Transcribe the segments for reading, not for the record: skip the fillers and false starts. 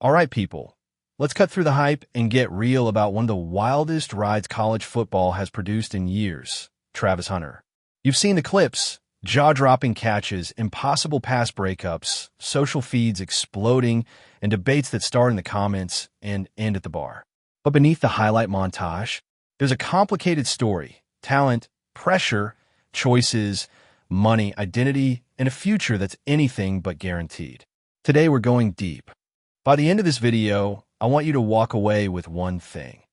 All right, people, let's cut through the hype and get real about one of the wildest rides college football has produced in years, Travis Hunter. You've seen the clips, jaw-dropping catches, impossible pass breakups, social feeds exploding, and debates that start in the comments and end at the bar. But beneath the highlight montage, there's a complicated story: talent, pressure, choices, money, identity, and a future that's anything but guaranteed. Today, we're going deep. By the end of this video, I want you to walk away with one thing.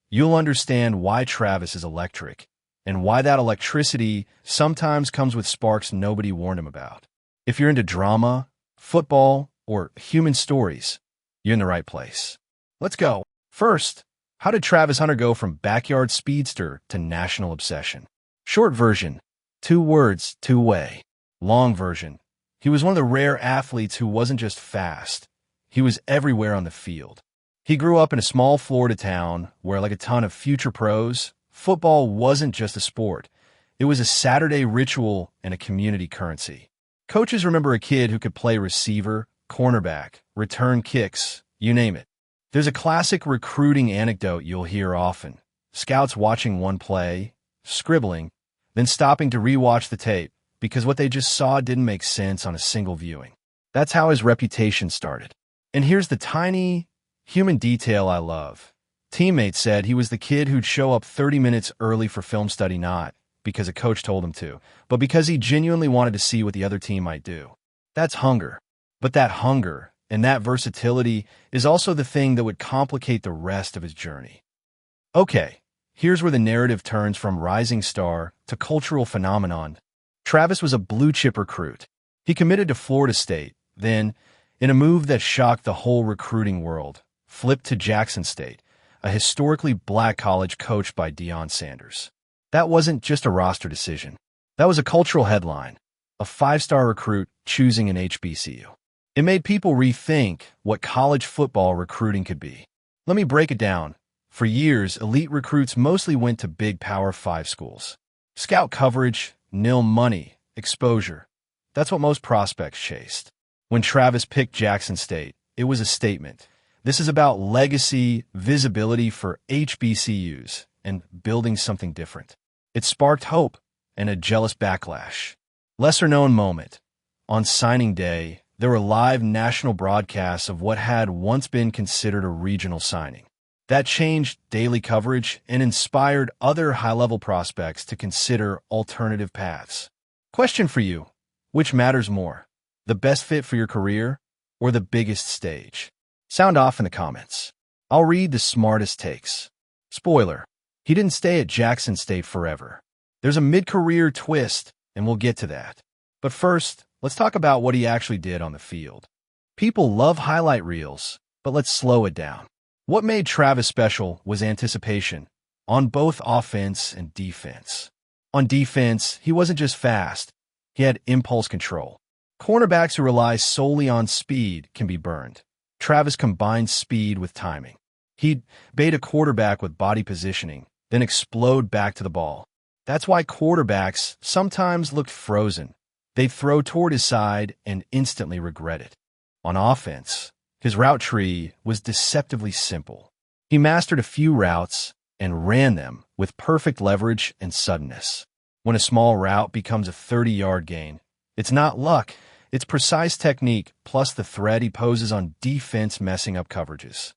You'll understand why Travis is electric, and why that electricity sometimes comes with sparks nobody warned him about. If you're into drama, football, or human stories, you're in the right place. Let's go. First, how did Travis Hunter go from backyard speedster to national obsession? Short version, 2 words, two-way. Long version, he was one of the rare athletes who wasn't just fast. He was everywhere on the field. He grew up in a small Florida town where, like a ton of future pros, football wasn't just a sport. It was a Saturday ritual and a community currency. Coaches remember a kid who could play receiver, cornerback, return kicks, you name it. There's a classic recruiting anecdote you'll hear often. Scouts watching one play, scribbling, then stopping to rewatch the tape because what they just saw didn't make sense on a single viewing. That's how his reputation started. And here's the tiny human detail I love. Teammates said he was the kid who'd show up 30 minutes early for film study, not because a coach told him to, but because he genuinely wanted to see what the other team might do. That's hunger. But that hunger and that versatility is also the thing that would complicate the rest of his journey. Okay, here's where the narrative turns from rising star to cultural phenomenon. Travis was a blue-chip recruit. He committed to Florida State, then, in a move that shocked the whole recruiting world, flipped to Jackson State, a historically black college coached by Deion Sanders. That wasn't just a roster decision. That was a cultural headline, a 5-star recruit choosing an HBCU. It made people rethink what college football recruiting could be. Let me break it down. For years, elite recruits mostly went to big Power 5 schools. Scout coverage, nil money, exposure. That's what most prospects chased. When Travis picked Jackson State, it was a statement. This is about legacy, visibility for HBCUs, and building something different. It sparked hope and a jealous backlash. Lesser-known moment. On signing day, there were live national broadcasts of what had once been considered a regional signing. That changed daily coverage and inspired other high-level prospects to consider alternative paths. Question for you: which matters more? The best fit for your career or the biggest stage? Sound off in the comments. I'll read the smartest takes. Spoiler: he didn't stay at Jackson State forever. There's a mid-career twist, and we'll get to that. But first, let's talk about what he actually did on the field. People love highlight reels, but let's slow it down. What made Travis special was anticipation, on both offense and defense. On defense, he wasn't just fast. He had impulse control. Cornerbacks who rely solely on speed can be burned. Travis combined speed with timing. He'd bait a quarterback with body positioning, then explode back to the ball. That's why quarterbacks sometimes looked frozen. They'd throw toward his side and instantly regret it. On offense, his route tree was deceptively simple. He mastered a few routes and ran them with perfect leverage and suddenness. When a small route becomes a 30-yard gain, it's not luck. It's precise technique plus the threat he poses on defense messing up coverages.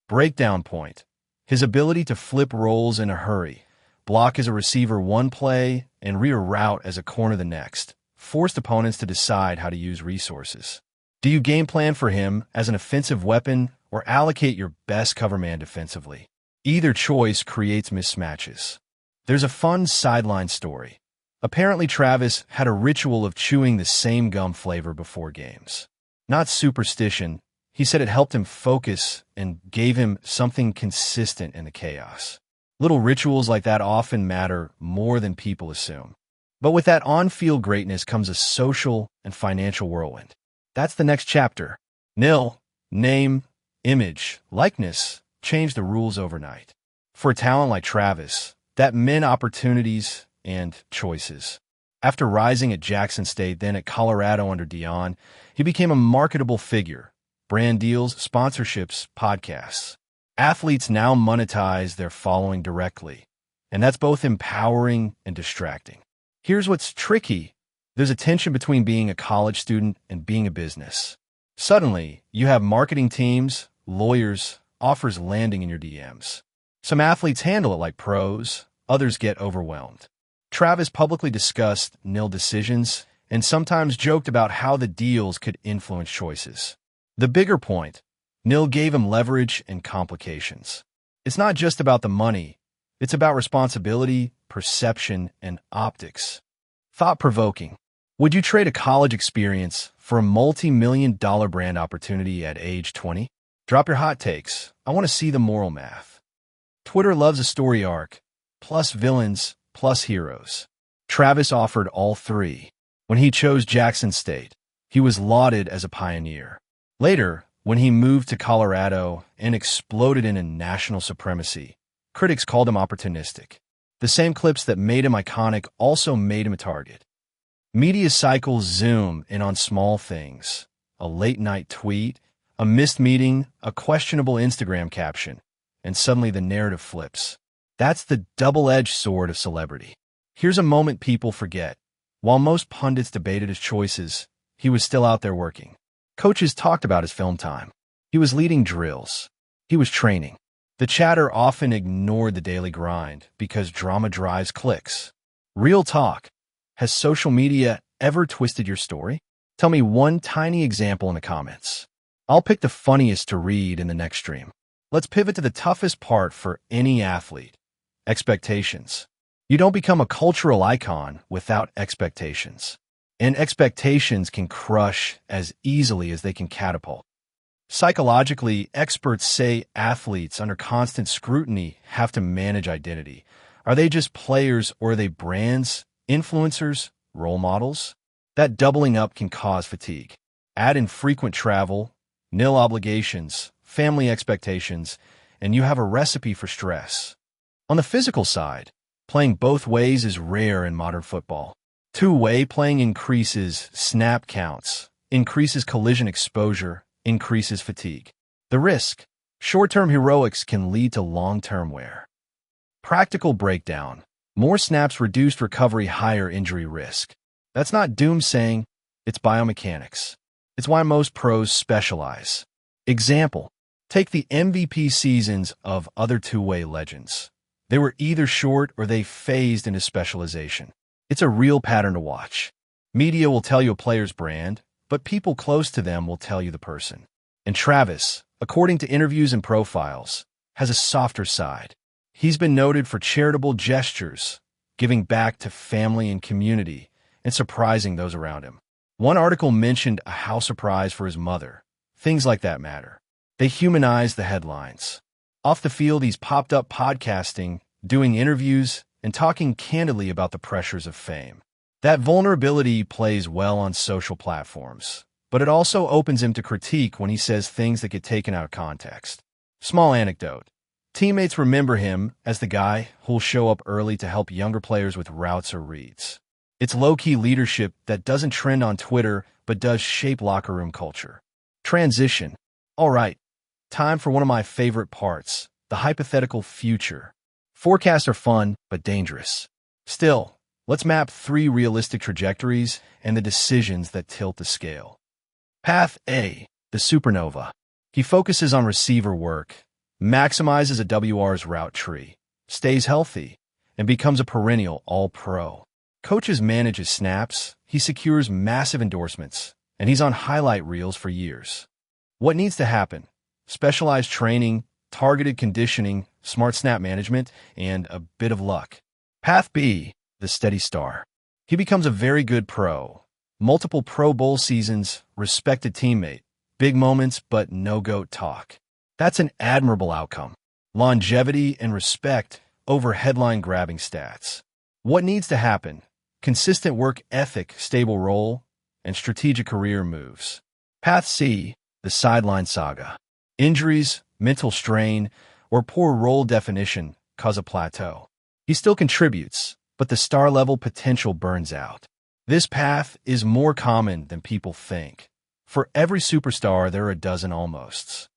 Breakdown point: his ability to flip roles in a hurry, block as a receiver one play, and reroute as a corner the next, forced opponents to decide how to use resources. Do you game plan for him as an offensive weapon or allocate your best cover man defensively? Either choice creates mismatches. There's a fun sideline story. Apparently, Travis had a ritual of chewing the same gum flavor before games. Not superstition. He said it helped him focus and gave him something consistent in the chaos. Little rituals like that often matter more than people assume. But with that on-field greatness comes a social and financial whirlwind. That's the next chapter. Name, image, likeness change the rules overnight. For a talent like Travis, that meant opportunities and choices. After rising at Jackson State, then at Colorado under Deion, he became a marketable figure. brand deals, sponsorships, podcasts. Athletes now monetize their following directly, and that's both empowering and distracting. Here's what's tricky. There's a tension between being a college student and being a business. Suddenly, you have marketing teams, lawyers, offers landing in your DMs. Some athletes handle it like pros, others get overwhelmed. Travis publicly discussed nil decisions and sometimes joked about how the deals could influence choices. The bigger point, nil gave him leverage and complications. It's not just about the money, it's about responsibility, perception, and optics. Thought-provoking. Would you trade a college experience for a multi-million-dollar brand opportunity at age 20? Drop your hot takes. I want to see the moral math. Twitter loves a story arc, plus villains, plus heroes. Travis offered all three. When he chose Jackson State, he was lauded as a pioneer. Later, when he moved to Colorado and exploded into national supremacy, critics called him opportunistic. The same clips that made him iconic also made him a target. Media cycles zoom in on small things. A late-night tweet, a missed meeting, a questionable Instagram caption, and suddenly the narrative flips. That's the double-edged sword of celebrity. Here's a moment people forget. While most pundits debated his choices, he was still out there working. Coaches talked about his film time. He was leading drills. He was training. The chatter often ignored the daily grind because drama drives clicks. Real talk. Has social media ever twisted your story? Tell me one tiny example in the comments. I'll pick the funniest to read in the next stream. Let's pivot to the toughest part for any athlete. Expectations. You don't become a cultural icon without expectations. And expectations can crush as easily as they can catapult. Psychologically, experts say athletes under constant scrutiny have to manage identity. Are they just players or are they brands, influencers, role models? That doubling up can cause fatigue. Add in frequent travel, nil obligations, family expectations, and you have a recipe for stress. On the physical side, playing both ways is rare in modern football. Two-way playing increases snap counts, increases collision exposure, increases fatigue. The risk: short-term heroics can lead to long-term wear. Practical breakdown: more snaps, reduced recovery, higher injury risk. That's not doomsaying, it's biomechanics. It's why most pros specialize. Example: take the MVP seasons of other two-way legends. They were either short or they phased into specialization. It's a real pattern to watch. Media will tell you a player's brand, but people close to them will tell you the person. And Travis, according to interviews and profiles, has a softer side. He's been noted for charitable gestures, giving back to family and community, and surprising those around him. One article mentioned a house surprise for his mother. Things like that matter. They humanize the headlines. Off the field, he's popped up podcasting, doing interviews, and talking candidly about the pressures of fame. That vulnerability plays well on social platforms, but it also opens him to critique when he says things that get taken out of context. Small anecdote. Teammates remember him as the guy who'll show up early to help younger players with routes or reads. It's low-key leadership that doesn't trend on Twitter, but does shape locker room culture. Transition. All right, time for one of my favorite parts, the hypothetical future. Forecasts are fun, but dangerous. Still, let's map 3 realistic trajectories and the decisions that tilt the scale. Path A, the supernova. He focuses on receiver work, maximizes a WR's route tree, stays healthy, and becomes a perennial all-pro. Coaches manage his snaps, he secures massive endorsements, and he's on highlight reels for years. What needs to happen? Specialized training, targeted conditioning, smart snap management, and a bit of luck. Path B, the steady star. He becomes a very good pro. Multiple Pro Bowl seasons, respected teammate, big moments, but no GOAT talk. That's an admirable outcome. Longevity and respect over headline-grabbing stats. What needs to happen? Consistent work ethic, stable role, and strategic career moves. Path C, the sideline saga. Injuries, mental strain, or poor role definition cause a plateau. He still contributes, but the star-level potential burns out. This path is more common than people think. For every superstar, there are a dozen almosts.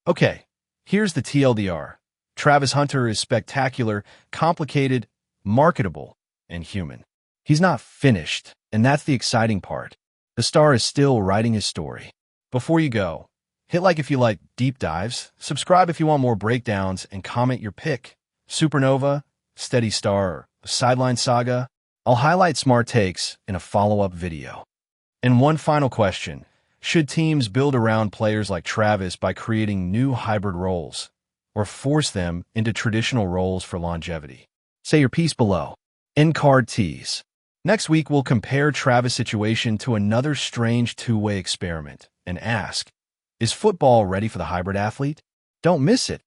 Okay, here's the TLDR. Travis Hunter is spectacular, complicated, marketable, and human. He's not finished, and that's the exciting part. The star is still writing his story. Before you go, hit like if you like deep dives, subscribe if you want more breakdowns, and comment your pick. Supernova, Steady Star, or Sideline Saga. I'll highlight smart takes in a follow-up video. And one final question. Should teams build around players like Travis by creating new hybrid roles, or force them into traditional roles for longevity? Say your piece below. End card tease. Next week, we'll compare Travis' situation to another strange two-way experiment and ask, is football ready for the hybrid athlete? Don't miss it.